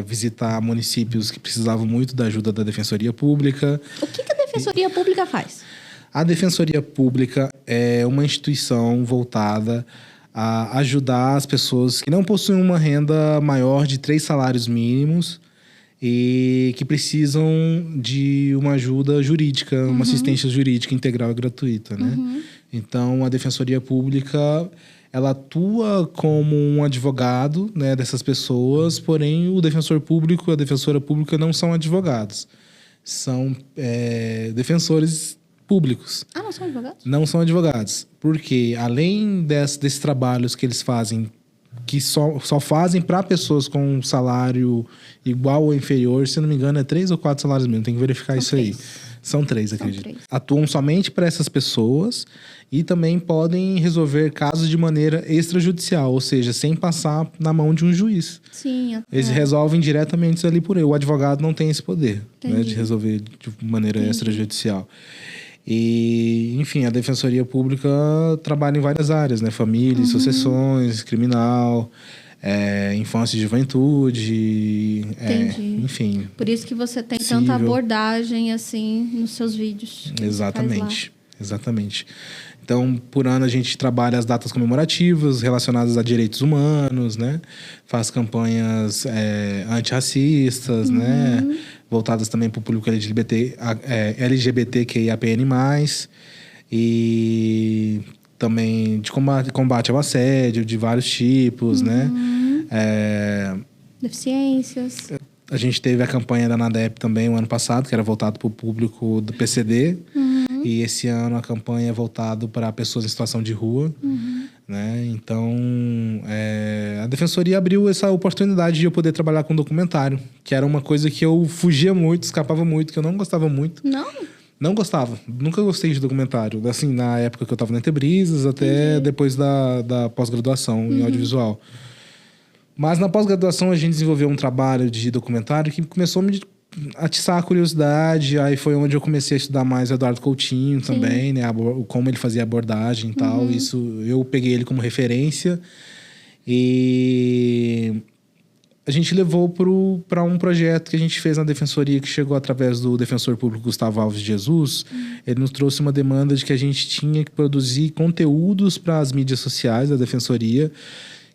visitar municípios que precisavam muito da ajuda da Defensoria Pública. O que a Defensoria Pública faz? A Defensoria Pública é uma instituição voltada a ajudar as pessoas que não possuem uma renda maior de 3 salários mínimos e que precisam de uma ajuda jurídica, uma assistência jurídica integral e gratuita, né? Então, a Defensoria Pública... ela atua como um advogado, né, dessas pessoas, porém o defensor público e a defensora pública não são advogados. São defensores públicos. Ah, não são advogados? Não são advogados. Porque além desses trabalhos que eles fazem, que só fazem para pessoas com um salário igual ou inferior, se não me engano, é 3 ou 4 salários mínimos. Tem que verificar isso aí. São 3, acredito. 3. Atuam somente para essas pessoas e também podem resolver casos de maneira extrajudicial, ou seja, sem passar na mão de um juiz. Sim. Eles resolvem diretamente ali por ele. O advogado não tem esse poder, né, de resolver de maneira extrajudicial. E, enfim, a Defensoria Pública trabalha em várias áreas, né? Família, sucessões, criminal... infância e juventude, enfim. Por isso que você tem tanta abordagem, assim, nos seus vídeos. Exatamente. Então, por ano, a gente trabalha as datas comemorativas relacionadas a direitos humanos, né? Faz campanhas antirracistas, né? Voltadas também para o público LGBTQIAPN+. E... também de combate ao assédio de vários tipos, né? Deficiências. A gente teve a campanha da NADEP também o ano passado, que era voltado para o público do PCD. E esse ano a campanha é voltada para pessoas em situação de rua. Né? Então, a Defensoria abriu essa oportunidade de eu poder trabalhar com documentário, que era uma coisa que eu fugia muito, escapava muito, que eu não gostava muito. Não gostava. Nunca gostei de documentário. Assim, na época que eu estava na Entebrisas, até depois da pós-graduação em audiovisual. Mas na pós-graduação a gente desenvolveu um trabalho de documentário que começou a me atiçar a curiosidade. Aí foi onde eu comecei a estudar mais o Eduardo Coutinho também, né? Como ele fazia abordagem e tal. Isso, eu peguei ele como referência. E... a gente levou para um projeto que a gente fez na Defensoria, que chegou através do defensor público Gustavo Alves de Jesus. Ele nos trouxe uma demanda de que a gente tinha que produzir conteúdos para as mídias sociais da Defensoria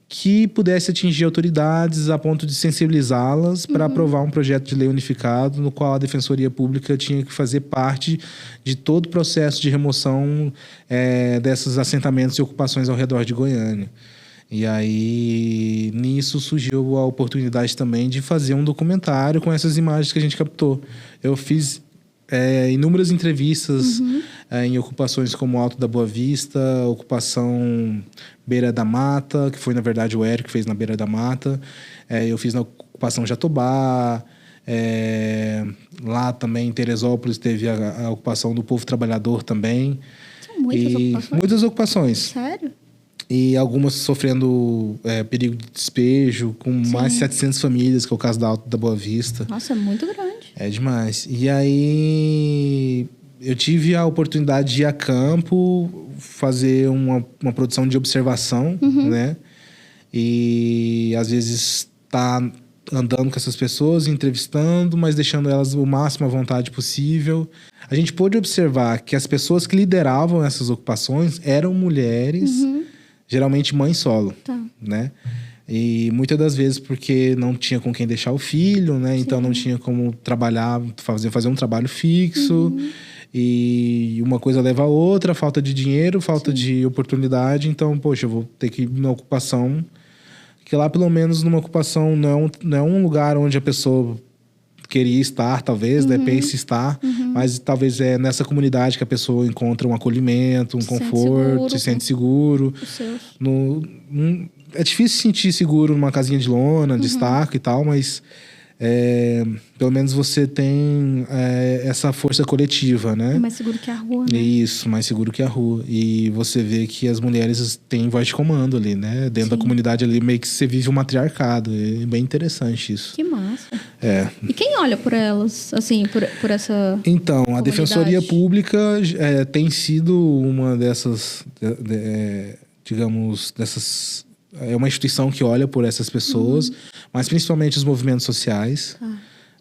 que pudesse atingir autoridades a ponto de sensibilizá-las para aprovar um projeto de lei unificado no qual a Defensoria Pública tinha que fazer parte de todo o processo de remoção desses assentamentos e ocupações ao redor de Goiânia. E aí, nisso surgiu a oportunidade também de fazer um documentário com essas imagens que a gente captou. Eu fiz inúmeras entrevistas em ocupações como Alto da Boa Vista, ocupação Beira da Mata, que foi, na verdade, o Eric que fez na Beira da Mata. Eu fiz na ocupação Jatobá. Lá também, em Teresópolis, teve a ocupação do povo trabalhador também. São muitas ocupações? Muitas ocupações. Sério? E algumas sofrendo perigo de despejo, com mais de 700 famílias, que é o caso da Alto da Boa Vista. Nossa, é muito grande. É demais. E aí, eu tive a oportunidade de ir a campo, fazer uma produção de observação, né? E, às vezes, tá andando com essas pessoas, entrevistando, mas deixando elas o máximo à vontade possível. A gente pôde observar que as pessoas que lideravam essas ocupações eram mulheres... geralmente mãe solo, né? E muitas das vezes porque não tinha com quem deixar o filho, né? Então não tinha como trabalhar, fazer um trabalho fixo. E uma coisa leva a outra, falta de dinheiro, falta de oportunidade. Então, poxa, eu vou ter que ir numa ocupação... Que lá, pelo menos, numa ocupação não é um lugar onde a pessoa queria estar, talvez, pense estar, mas talvez é nessa comunidade que a pessoa encontra um acolhimento, um conforto, se sente seguro. É difícil se sentir seguro numa casinha de lona, de estaca e tal, mas pelo menos você tem essa força coletiva, né? É mais seguro que a rua, né? Isso, mais seguro que a rua. E você vê que as mulheres têm voz de comando ali, né? Dentro da comunidade ali, meio que você vive um matriarcado. É bem interessante isso. Que massa. E quem olha por elas, assim, por essa Então, comunidade? A Defensoria Pública tem sido uma dessas, digamos, dessas... É uma instituição que olha por essas pessoas, mas principalmente os movimentos sociais,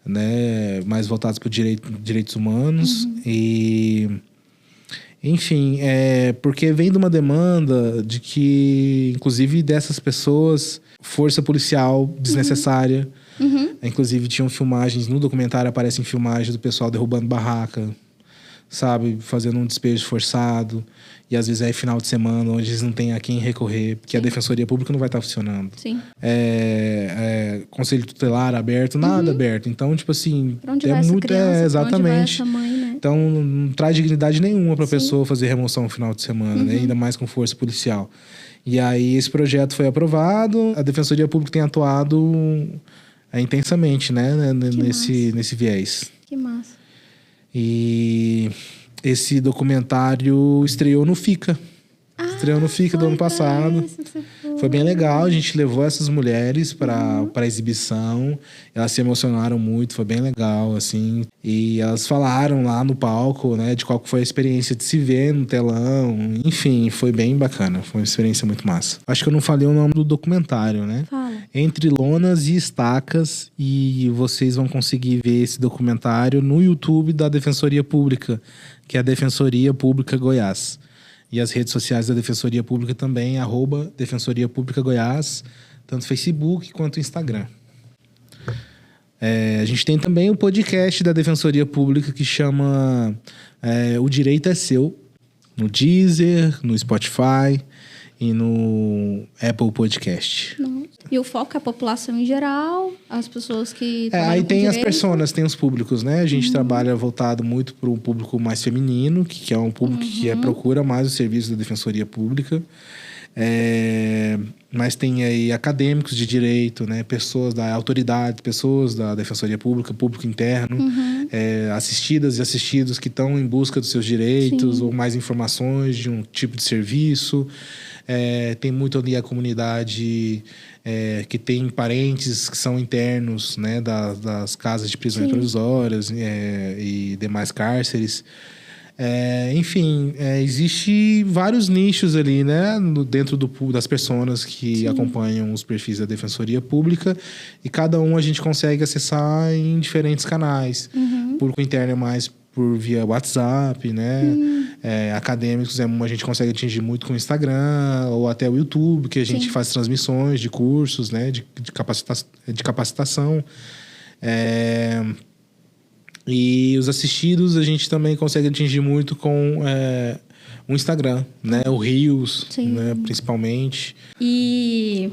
né, mais voltados para direitos humanos. E, enfim, porque vem de uma demanda de que, inclusive, dessas pessoas, força policial desnecessária. Inclusive, tinham filmagens, no documentário aparecem filmagens do pessoal derrubando barraca, sabe, fazendo um despejo forçado. E às vezes é final de semana, onde eles não têm a quem recorrer, porque a Defensoria Pública não vai estar funcionando. Sim. Conselho tutelar aberto, nada aberto. Então, tipo assim, pra onde vai essa criança, exatamente. pra onde vai essa mãe, né? Então, não traz dignidade nenhuma para a pessoa fazer remoção no final de semana, né? Ainda mais com força policial. E aí, esse projeto foi aprovado, a Defensoria Pública tem atuado intensamente, né? Nesse viés. Que massa. E esse documentário estreou no FICA. Estreou no FICA do ano passado. Foi bem legal. A gente levou essas mulheres para exibição. Elas se emocionaram muito. Foi bem legal, assim. E elas falaram lá no palco, né, de qual foi a experiência de se ver no telão. Enfim, foi bem bacana. Foi uma experiência muito massa. Acho que eu não falei o nome do documentário, né? Fala. Entre Lonas e Estacas. E vocês vão conseguir ver esse documentário no YouTube da Defensoria Pública, que é a Defensoria Pública Goiás. E as redes sociais da Defensoria Pública também, @Defensoria Pública Goiás, tanto Facebook quanto Instagram. A gente tem também o podcast da Defensoria Pública que chama O Direito é Seu, no Deezer, no Spotify e no Apple Podcast. E o foco é a população em geral, as pessoas que aí tem com as direito. personas, tem os públicos, né? A gente trabalha voltado muito para um público mais que é um público que procura mais o serviço da Defensoria Pública. Mas tem aí acadêmicos de direito, né? Pessoas da autoridade, pessoas da Defensoria Pública, público interno, assistidas e assistidos que estão em busca dos seus direitos ou mais informações de um tipo de serviço. Tem muito ali a comunidade que tem parentes que são internos, né, das casas de prisões provisórias e demais cárceres. Enfim, existe vários nichos ali, né? Dentro das pessoas que acompanham os perfis da Defensoria Pública. E cada um a gente consegue acessar em diferentes canais. Público interno é mais via WhatsApp, né? Acadêmicos a gente consegue atingir muito com o Instagram ou até o YouTube, que a gente faz transmissões de cursos, né? De capacitação. E os assistidos a gente também consegue atingir muito com o Instagram, né? O Reels, né? Principalmente. E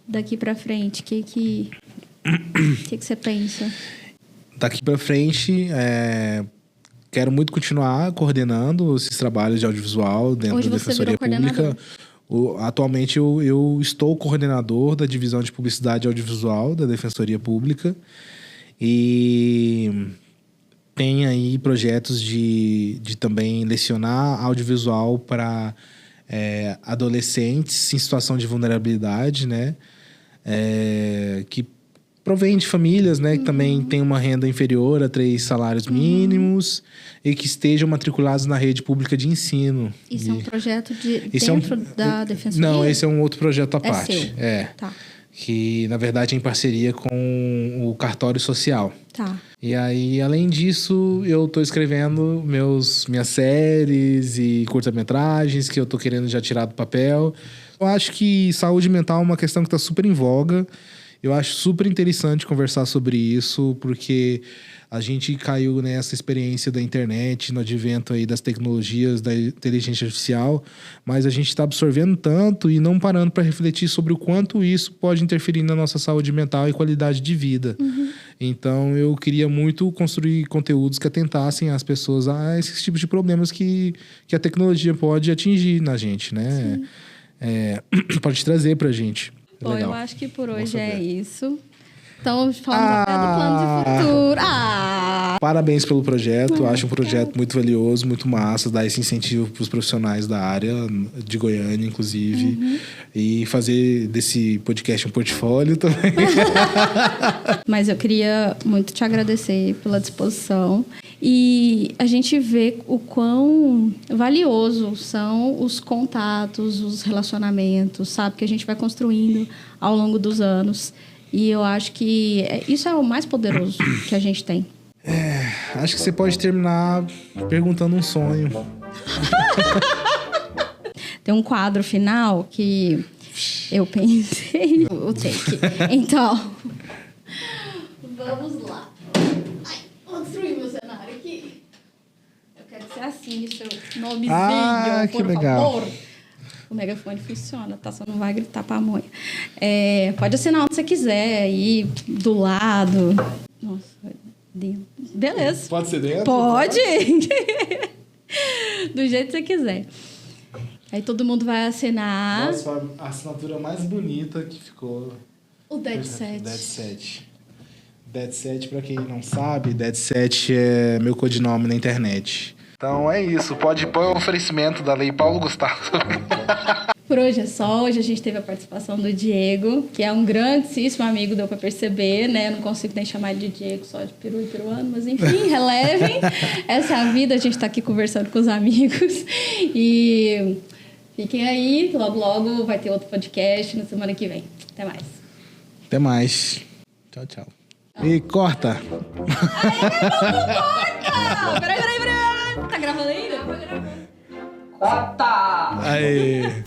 daqui pra frente, o que você pensa? Daqui pra frente, quero muito continuar coordenando esses trabalhos de audiovisual dentro da Defensoria Pública. Atualmente eu estou coordenador da divisão de publicidade audiovisual da Defensoria Pública. E tem aí projetos de também lecionar audiovisual para adolescentes em situação de vulnerabilidade, né? Que provém de famílias, né? Que também tem uma renda inferior a 3 salários mínimos e que estejam matriculados na rede pública de ensino. Isso é um projeto dentro da Defensoria? Não, esse é um outro projeto à parte. Seu? Tá. Que, na verdade, é em parceria com o Cartório Social. Tá. E aí, além disso, eu estou escrevendo minhas séries e curta-metragens que eu estou querendo já tirar do papel. Eu acho que saúde mental é uma questão que está super em voga. Eu acho super interessante conversar sobre isso, porque a gente caiu nessa experiência da internet, no advento aí das tecnologias, da inteligência artificial, mas a gente está absorvendo tanto e não parando para refletir sobre o quanto isso pode interferir na nossa saúde mental e qualidade de vida. Então, eu queria muito construir conteúdos que atentassem as pessoas a esses tipos de problemas que a tecnologia pode atingir na gente, né? Pode trazer pra gente. Bom, eu acho que por hoje é isso. Então, falamos até do plano de futuro. Parabéns pelo projeto. Acho um projeto muito valioso, muito massa. Dar esse incentivo para os profissionais da área, de Goiânia, inclusive. E fazer desse podcast um portfólio também. Mas eu queria muito te agradecer pela disposição. E a gente vê o quão valioso são os contatos, os relacionamentos, sabe? Que a gente vai construindo ao longo dos anos. E eu acho que isso é o mais poderoso que a gente tem. Acho que você pode terminar perguntando um sonho. Tem um quadro final que eu pensei. O take. Então, vamos lá. Ai, vou destruir meu cenário aqui. Eu quero que você assine seu nomezinho, que legal. favor. O megafone funciona, tá? Só não vai gritar pamonha. Pode assinar onde você quiser, aí do lado. Nossa, dentro. Beleza. Pode ser dentro? Pode. Do jeito que você quiser. Aí todo mundo vai assinar. Nossa, a assinatura mais bonita que ficou. O Dead Set. Dead Set. Dead Set, pra quem não sabe, Dead Set é meu codinome na internet. Então é isso, pode pôr o oferecimento da Lei Paulo Gustavo. Por hoje é só. Hoje a gente teve a participação do Diego, que é um grandíssimo amigo, deu pra perceber, né? Eu não consigo nem chamar de Diego, só de peru e peruano, mas enfim, relevem. Essa é a vida, a gente tá aqui conversando com os amigos. E fiquem aí, logo logo vai ter outro podcast na semana que vem. Até mais. Até mais. Tchau, tchau. E corta! Peraí. Tá gravando ainda? Corta! Aê!